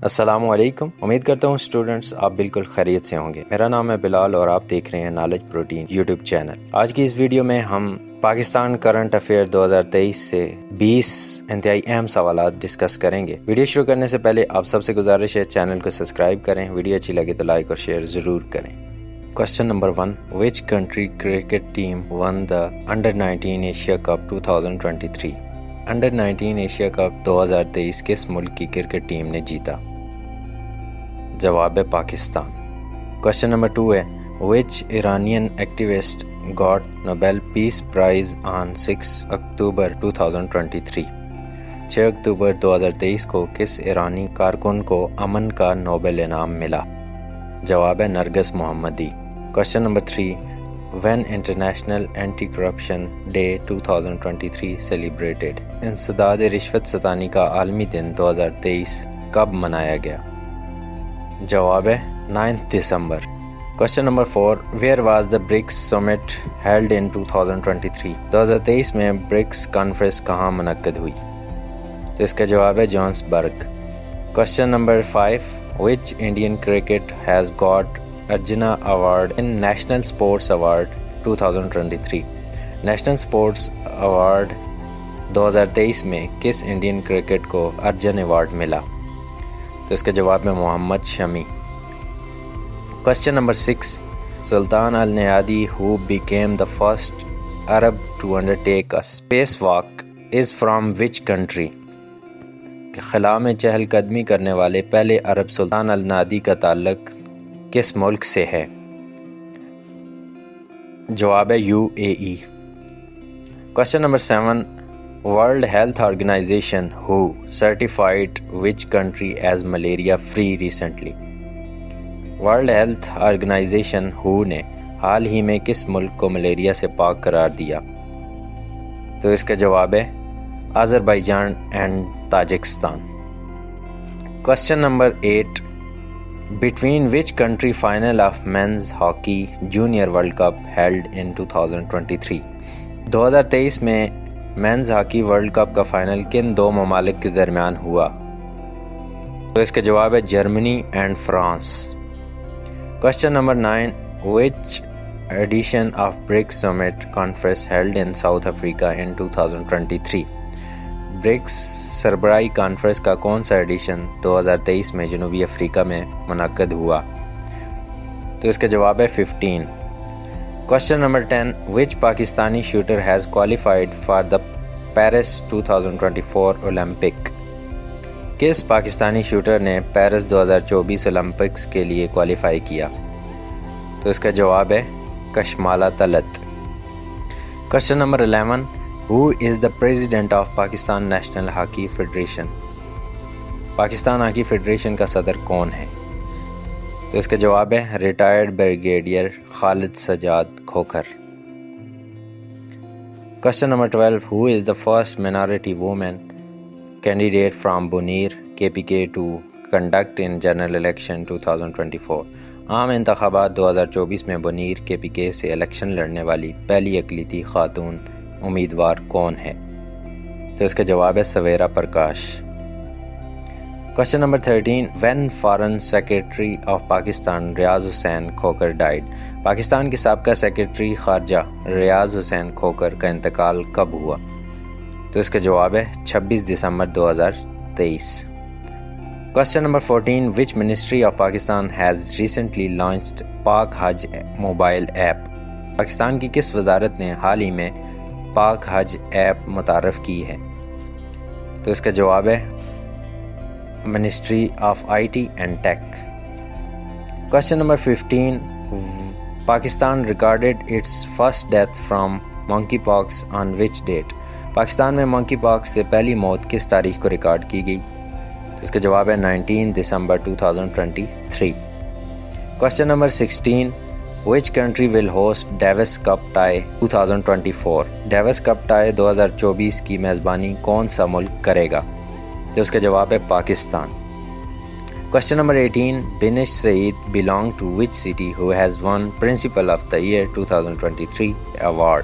السلام علیکم، امید کرتا ہوں اسٹوڈنٹس آپ بالکل خیریت سے ہوں گے۔ میرا نام ہے بلال اور آپ دیکھ رہے ہیں نالج پروٹین یوٹیوب چینل۔ آج کی اس ویڈیو میں ہم پاکستان کرنٹ افیئر 2023 سے 20 انتہائی اہم سوالات ڈسکس کریں گے۔ ویڈیو شروع کرنے سے پہلے آپ سب سے گزارش ہے چینل کو سبسکرائب کریں، ویڈیو اچھی لگے تو لائک اور شیئر ضرور کریں۔ Question number 1. Which country cricket team won the Under-19 Asia Cup 2023? Under-19 Asia Cup 2023 کس ملک کی کرکٹ ٹیم نے جیتا؟ جواب ہے پاکستان۔ Question number 2 ہے Which Iranian activist got Nobel Peace Prize on 6 October 2023? 6 اکتوبر 2023 کو کس ایرانی کارکن کو امن کا نوبل انعام ملا؟ جواب ہے نرگس محمدی۔ Question number 3. When International Anti-Corruption Day 2023 celebrated? انسداد رشوت ستانی کا عالمی دن 2023 کب منایا گیا؟ جواب ہے 9 دسمبر۔ Question number 4. Where was the BRICS Summit held in 2023? 2023 میں BRICS کانفرنس کہاں منعقد ہوئی؟ تو اس کا جواب ہے Johannesburg. Question number 5. Which Indian cricket has got Arjuna Award in National Sports Award 2023? National sports award 2023 میں کس انڈین کرکٹ کو ارجن ایوارڈ ملا؟ تو اس کا جواب ہے محمد Shammi. Question number 6. Sultan Al Nayadi, who became the first Arab to undertake a spacewalk, is from which country? خلا میں چہل قدمی کرنے والے پہلے عرب سلطان النادی کا تعلق کس ملک سے ہے؟ جواب ہے UAE۔ Question number 7. World Health Organization WHO certified which country as malaria free recently? World Health Organization WHO نے حال ہی میں کس ملک کو ملیریا سے پاک قرار دیا؟ تو اس کا جواب ہے Azerbaijan and Tajikistan. Question number 8. Between which country final of men's hockey junior world cup held in 2023? 2023 میں مینز ہاکی ورلڈ کپ کا فائنل کن دو ممالک کے درمیان ہوا؟ تو اس کا جواب ہے Germany and France. Question number 9. Which edition of BRICS Summit Conference held in South Africa in 2023? BRICS سربراہی کانفرنس کا کون سا ایڈیشن 2023 میں جنوبی افریقہ میں منعقد ہوا؟ تو اس کا جواب ہے 15۔ Question number 10. Which Pakistani shooter has qualified for the Paris 2024 Olympic? کس پاکستانی شوٹر نے پیرس 2024 اولمپکس کے لیے کوالیفائی کیا؟ تو اس کا جواب ہے Kashmala Talat. Question number 11. Who is the president of Pakistan National Hockey Federation? Pakistan hockey federation کا صدر کون ہے؟ تو اس کا جواب ہے retired brigadier Khalid Sajjad Khokhar. Question number 12. Who is the first minority woman candidate from Bonir KPK to conduct in general election 2024? عام انتخابات 2024 میں بنیر KPK سے الیکشن لڑنے والی پہلی اقلیتی خاتون امیدوار کون ہے؟ تو اس کا جواب ہے سویرا Prakash. Question number 13. When Foreign Secretary of Pakistan Riyadh Hussain Khokhar died? Pakistan کے سابقہ سیکرٹری خارجہ ریاض حسین کھوکھر کا انتقال کب ہوا؟ تو اس کا جواب ہے 26 دسمبر 2023۔ Question number 14. Which Ministry of Pakistan has recently launched پاک حج موبائل ایپ؟ پاکستان کی کس وزارت نے حال ہی میں پاک حج ایپ متعارف کی ہے؟ تو اس کا جواب ہے Ministry of IT and tech. Question number 15. Pakistan recorded its first death from monkeypox on which date? Pakistan میں منکی پاکس سے پہلی موت کس تاریخ کو ریکارڈ کی گئی؟ تو اس کا جواب ہے 19 دسمبر 2023۔ Question number 16. Which country will host Davis Cup Tie 2024? Davis Cup tie 2024 کی میزبانی کون سا ملک کرے گا؟ تو اس کا جواب ہے Pakistan. Question number 18. Binish Saeed belong to which city who has won Principal of the Year 2023 award?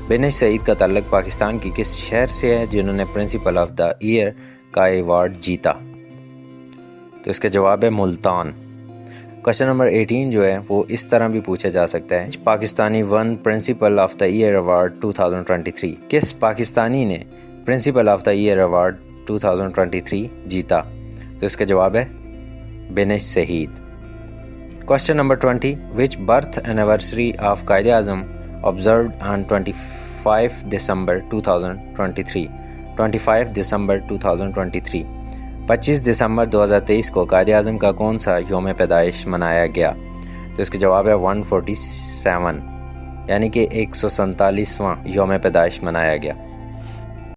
بنش سعید کا تعلق پاکستان کی کس شہر سے ہے جنہوں نے پرنسپل آف دا ایئر کا ایوارڈ جیتا؟ تو اس کا جواب ہے ملتان۔ کوشچن نمبر 18 جو ہے وہ اس طرح بھی پوچھا جا سکتا ہے، Pakistani won principal of the year award 2023، کس پاکستانی نے principal of the year award 2023 جیتا؟ تو اس کا جواب ہے بینش سعید۔ کوشچن نمبر 20، which birth anniversary of Quaid Azam observed on 25 دسمبر 2023؟ 25 دسمبر 2023، 25 دسمبر 2023 کو قائد اعظم کا کون سا یوم پیدائش منایا گیا؟ تو اس کا جواب ہے 147، یعنی کہ 147واں یوم پیدائش منایا گیا۔